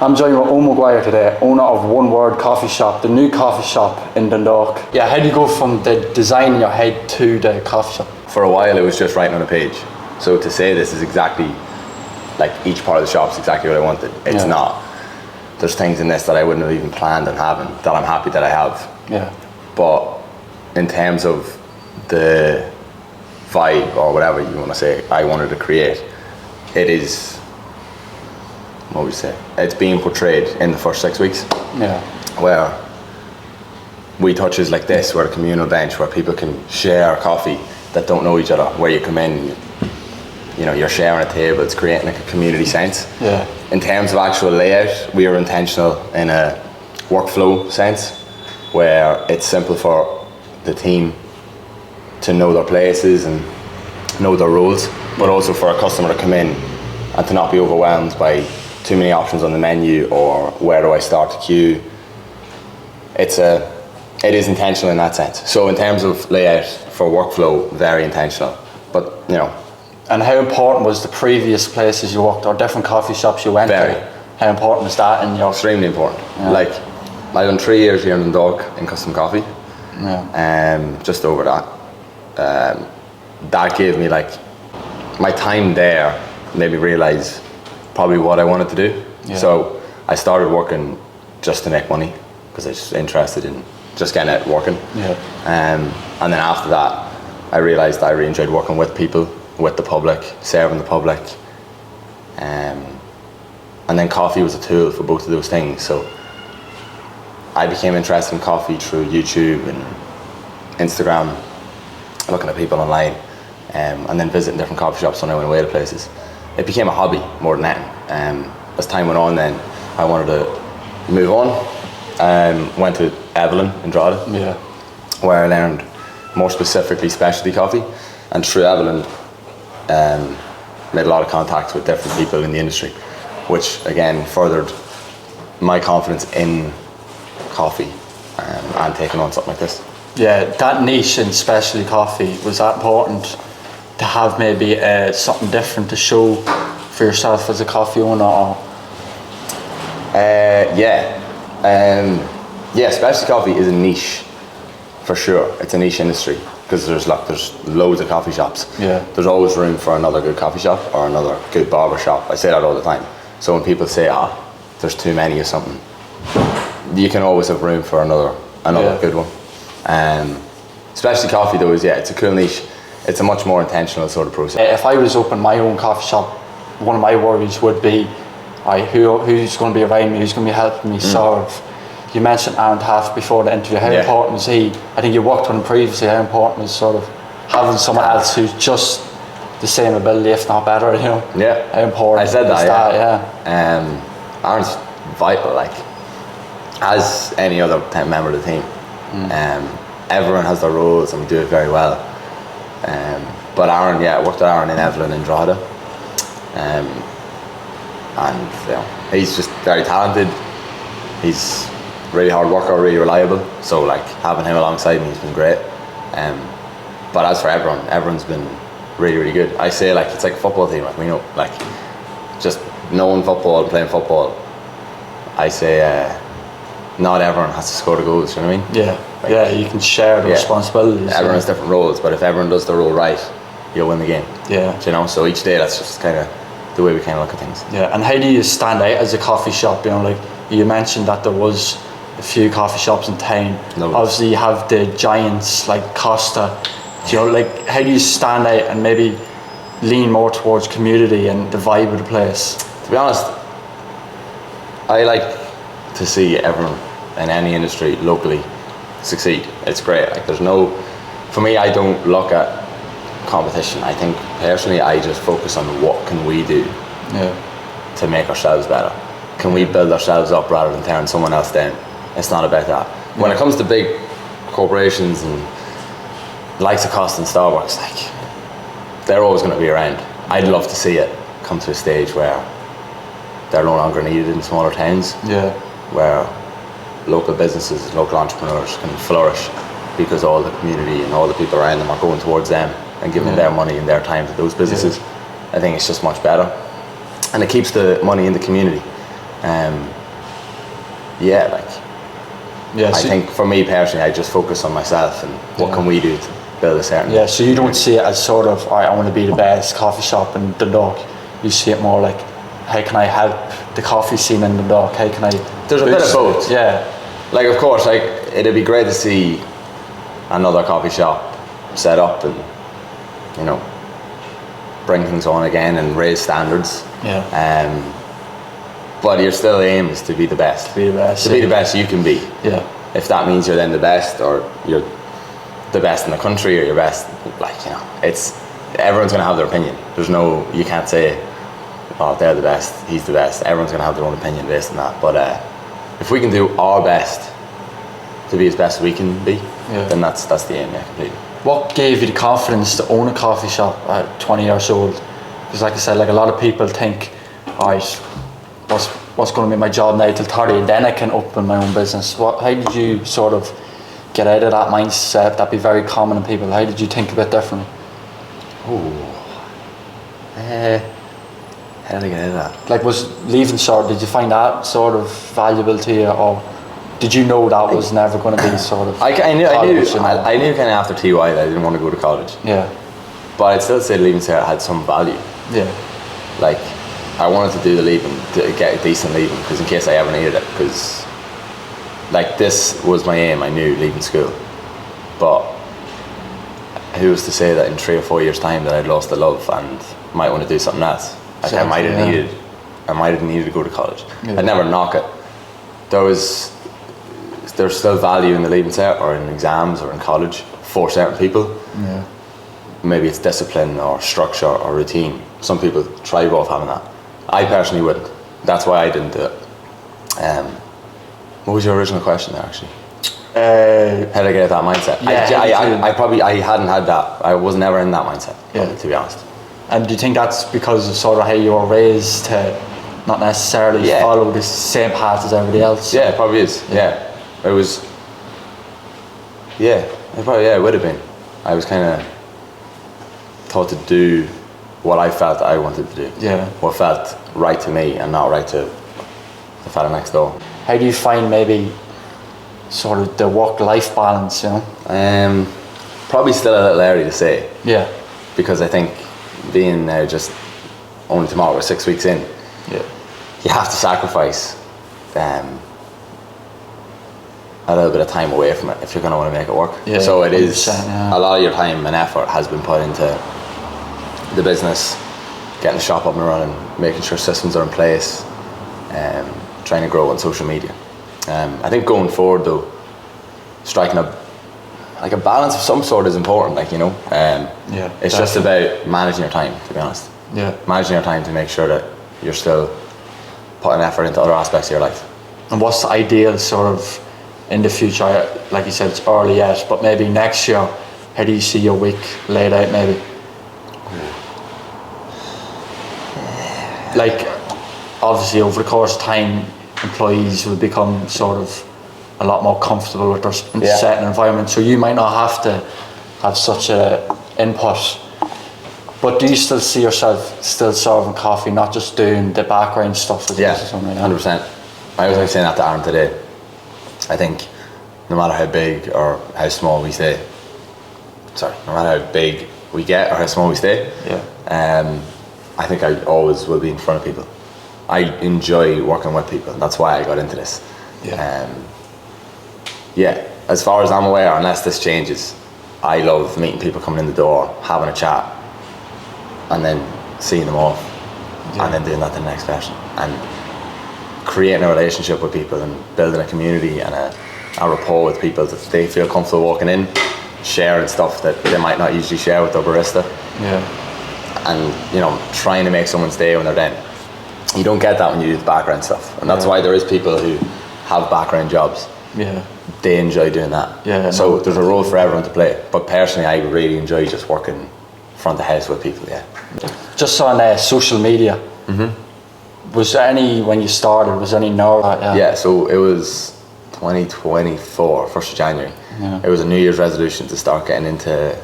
I'm joined with Eoin Maguire today, owner of Oneword Coffee Shop, the new coffee shop in Dundalk. Yeah, how do you go from the design in your head to the coffee shop? For a while it was just writing on a page. So to say this is exactly, like each part of the shop's exactly what I wanted, it's not. There's things in this that I wouldn't have even planned on having, that I'm happy that I have. Yeah. But in terms of the vibe, or whatever you want to say, I wanted to create, it is, what would you say? It's being portrayed in the first 6 weeks. Yeah. Where we touches like this, where a communal bench, where people can share coffee that don't know each other, where you come in, you know, you're sharing a table, it's creating like a community sense. Yeah. In terms of actual layout, we are intentional in a workflow sense, where it's simple for the team to know their places and know their roles, but also for a customer to come in and to not be overwhelmed by too many options on the menu, or where do I start the queue. It is intentional in that sense. So in terms of layout for workflow, very intentional. But you know. And how important was the previous places you worked, or different coffee shops you went to? How important was that in your? Extremely important. Yeah. Like, I've done 3 years here in Dundalk in custom coffee. Yeah. Just over that. That gave me, like, my time there made me realise probably what I wanted to do. Yeah. So I started working just to make money, because I was just interested in just getting out working. Yeah. And then after that, I realised I really enjoyed working with people, with the public, serving the public. And then coffee was a tool for both of those things. So I became interested in coffee through YouTube and Instagram, looking at people online, and then visiting different coffee shops when I went away to places. It became a hobby more than anything. As time went on, then I wanted to move on. Went to Evelyn in Drogheda, where I learned more specifically specialty coffee, and through Evelyn made a lot of contacts with different people in the industry, which again furthered my confidence in coffee and taking on something like this. Yeah, that niche in specialty coffee, was that important to have maybe something different to show for yourself as a coffee owner? Or? Specialty coffee is a niche for sure. It's a niche industry, because there's loads of coffee shops. Yeah. There's always room for another good coffee shop or another good barber shop. I say that all the time. So when people say, there's too many of something, you can always have room for another good one. Specialty coffee though it's a cool niche. It's a much more intentional sort of process. If I was to open my own coffee shop, one of my worries would be, who's going to be around me, who's going to be helping me serve. You mentioned Aaron Taft before the interview. How important is he? I think you worked with him previously. How important is sort of having someone else who's just the same ability, if not better, you know? Yeah. How important I said is that, Aaron's vital, like, as any other member of the team. Everyone has their roles and we do it very well. But Aaron, I worked with Aaron in Evelyn in Drogheda. And you know, he's just very talented. He's really hard worker, really reliable. So like having him alongside me has been great. But as for everyone's been really, really good. I say like it's like a football team. Like we know, like just knowing football and playing football. I say not everyone has to score the goals. You know what I mean? Yeah. You can share the responsibilities. Everyone has different roles, but if everyone does their role right, you'll win the game. Yeah. You know, so each day that's just kind of the way we kind of look at things. Yeah. And how do you stand out as a coffee shop? You know, like you mentioned that there was a few coffee shops in town. Obviously you have the giants like Costa. You know, like how do you stand out and maybe lean more towards community and the vibe of the place? To be honest, I like to see everyone in any industry locally succeed. It's great. Like for me, I don't look at competition. I think personally I just focus on what can we do to make ourselves better. Can we build ourselves up rather than tearing someone else down? It's not about that. When it comes to big corporations and likes of Costa and Starbucks, like they're always going to be around. I'd love to see it come to a stage where they're no longer needed in smaller towns. Where local businesses, local entrepreneurs can flourish because all the community and all the people around them are going towards them and giving their money and their time to those businesses. I think it's just much better, and it keeps the money in the community. Yeah, like Yeah. I think for me personally, I just focus on myself and what can we do to build a certain. Yeah. So you don't see it as sort of, I want to be the best coffee shop in Dundalk. You see it more like, how can I help the coffee scene in Dundalk? How can I? There's a bit of both. Yeah. Like of course, like it'd be great to see another coffee shop set up and bring things on again and raise standards. Yeah. But your still aim is to be the best. To be the best. To be the best you can be. Yeah. If that means you're then the best, or you're the best in the country, or you're best, it's everyone's gonna have their opinion. You can't say, oh, they're the best, he's the best. Everyone's gonna have their own opinion based on that. But if we can do our best to be as best as we can be, then that's the aim, completely. What gave you the confidence to own a coffee shop at 20 years old? Because like I said, like a lot of people think, alright, what's going to be my job now till 30, and then I can open my own business. How did you sort of get out of that mindset? That'd be very common in people. How did you think a bit differently? How did I get out of that? Like, was leaving did you find that sort of valuable to you, or did you know that was never going to be sort of I knew college, kind of after TY that I didn't want to go to college. Yeah. But I'd still say leaving cert had some value. Yeah. Like, I wanted to do the leaving, to get a decent leaving, because in case I ever needed it, because like this was my aim, I knew, leaving school. But who was to say that in 3 or 4 years' time that I'd lost the love and might want to do something else? Like I might have needed to go to college. Yeah. I'd never knock it. There's still value in the leaving cert or in exams or in college for certain people. Yeah. Maybe it's discipline or structure or routine. Some people thrive off having that. I personally wouldn't. That's why I didn't do it. What was your original question there, actually? How did I get out of that mindset? Yeah, I hadn't had that. I was never in that mindset, probably, to be honest. And do you think that's because of sort of how you were raised to not necessarily follow the same path as everybody else? Yeah, it probably is. Yeah. It was. Yeah, it would have been. I was kind of taught to do what I felt I wanted to do. Yeah. What felt right to me and not right to the fella next door. How do you find maybe sort of the work-life balance, Probably still a little early to say. Yeah. Because I think being there just only tomorrow, we're 6 weeks in. Yeah. You have to sacrifice a little bit of time away from it if you're going to want to make it work. Yeah, so it is yeah. A lot of your time and effort has been put into the business, getting the shop up and running, making sure systems are in place, trying to grow on social media. I think going forward though, striking a balance of some sort is important. It's definitely. Just about managing your time, to be honest. Yeah. Managing your time to make sure that you're still putting effort into other aspects of your life. And what's the ideal sort of in the future? Like you said, it's early yet, but maybe next year, how do you see your week laid out maybe? Like, obviously over the course of time, employees will become sort of a lot more comfortable with their certain environment, so you might not have to have such a input. But do you still see yourself still serving coffee, not just doing the background stuff? Yeah, 100%. I was saying that to Aaron today. I think no matter how big or how small we stay, no matter how big we get or how small we stay, I think I always will be in front of people. I enjoy working with people, and that's why I got into this. As far as I'm aware, unless this changes, I love meeting people coming in the door, having a chat, and then seeing them off, and then doing that to the next person, and creating a relationship with people and building a community and a rapport with people that they feel comfortable walking in, sharing stuff that they might not usually share with their barista. And trying to make someone's day when they're then. You don't get that when you do the background stuff, and that's why there is people who have background jobs. They enjoy doing that. So there's a role for everyone to play. But personally, I really enjoy just working front of house with people. Just on social media. Was there any, when you started, was there any nerve? So it was 2024, 1st of January. It was a New Year's resolution to start getting into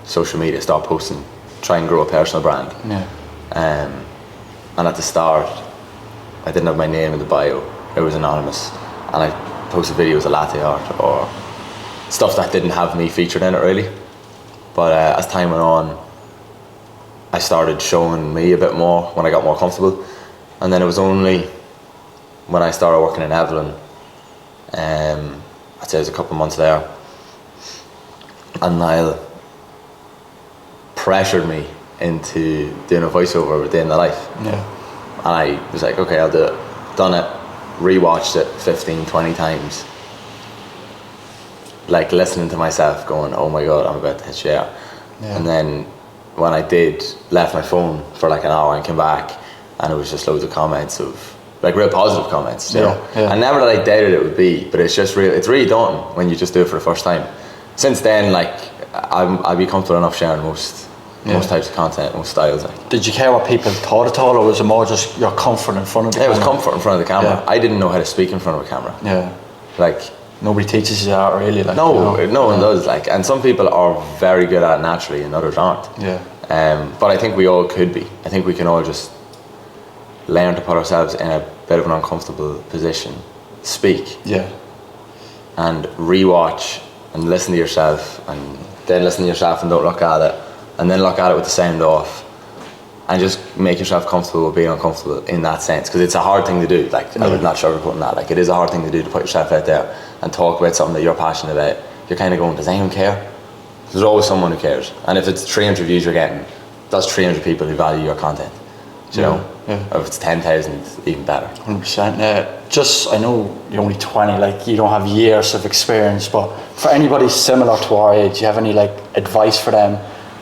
social media, start posting, try and grow a personal brand. And at the start, I didn't have my name in the bio. It was anonymous, and I posted videos of latte art or stuff that didn't have me featured in it really. But as time went on, I started showing me a bit more when I got more comfortable, and then it was only when I started working in Evelyn, I'd say it was a couple of months there, and Niall pressured me into doing a voiceover of a day in the life. Yeah. And I was like, okay, I'll do it. Done it, rewatched it 15, 20 times. Like listening to myself going, oh my God, I'm about to hit share. Yeah. And then when I did, left my phone for like an hour and came back, and it was just loads of comments of, like real positive comments, you know. And never that I doubted it would be, but it's just real, it's really daunting when you just do it for the first time. Since then, like, I'd be comfortable enough sharing most types of content, most styles. Like. Did you care what people thought at all, or was it more just your comfort in front of the camera? It was comfort in front of the camera. Yeah. I didn't know how to speak in front of a camera. Yeah. Like, nobody teaches you that really. Like, no, you know? No one does. Like, and some people are very good at it naturally, and others aren't. Yeah. But I think we all could be. I think we can all just learn to put ourselves in a bit of an uncomfortable position, speak. Yeah. And rewatch and listen to yourself, and then listen to yourself and don't look at it, and then look at it with the sound off, and just make yourself comfortable with being uncomfortable in that sense, because it's a hard thing to do. Like, I would not sugarcoat that. Like, it is a hard thing to do, to put yourself out there and talk about something that you're passionate about. You're kind of going, does anyone care? There's always someone who cares, and if it's 300 views you're getting, that's 300 people who value your content. Do you know? Yeah. If it's 10,000, even better. 100%. Yeah. Just, I know you're only 20, like you don't have years of experience, but for anybody similar to our age, do you have any like advice for them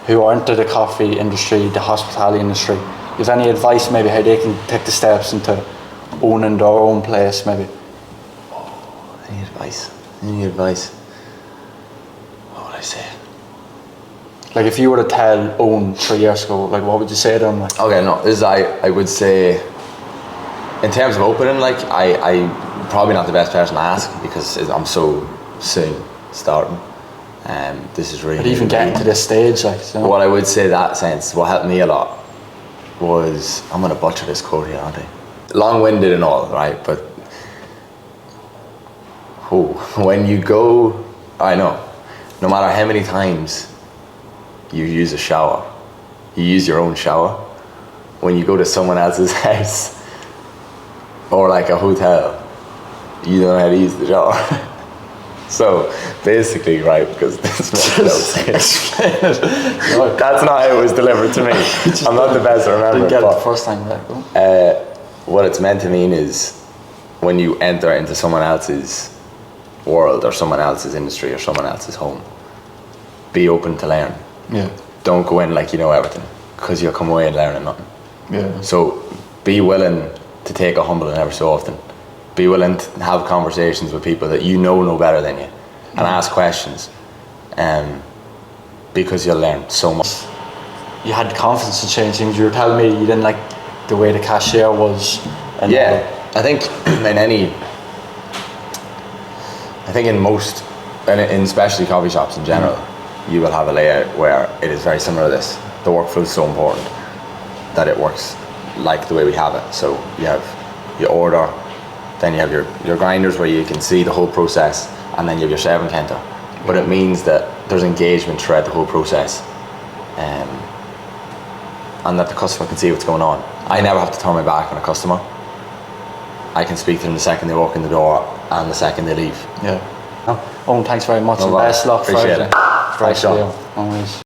who are into the coffee industry, the hospitality industry? Do you have any advice maybe how they can take the steps into owning their own place maybe? Oh, any advice? Any advice? What would I say? Like if you were to tell Owen 3 years ago, like what would you say to him? Like? Okay, no, this is, I would say, in terms of opening, like I'm probably not the best person to ask because I'm so soon starting. This is really. But even getting to this stage, like. You know? What I would say in that sense, what helped me a lot was, I'm gonna butcher this quote here, aren't I? Long-winded and all, right? But when you go, I know, no matter how many times you use a shower, you use your own shower, when you go to someone else's house or like a hotel, you don't know how to use the shower. So basically, right, because this makes no sense. That's not how it was delivered to me. I'm not the best at remembering. Didn't get it the first time, right? What it's meant to mean is when you enter into someone else's world or someone else's industry or someone else's home, be open to learn. Yeah. Don't go in like you know everything, because you'll come away and learning nothing. Yeah. So be willing to take a humbling every so often. Be willing to have conversations with people that you know better than you, and ask questions, because you'll learn so much. You had confidence to change things. You were telling me you didn't like the way the cashier was. And yeah, I think in most, in especially coffee shops in general, you will have a layout where it is very similar to this. The workflow is so important that it works like the way we have it. So you have your order, then you have your grinders where you can see the whole process, and then you have your serving counter. But it means that there's engagement throughout the whole process, and that the customer can see what's going on. I never have to turn my back on a customer. I can speak to them the second they walk in the door and the second they leave. Yeah. Owen, thanks very much, and best luck for everything. Thanks, Sean. Always.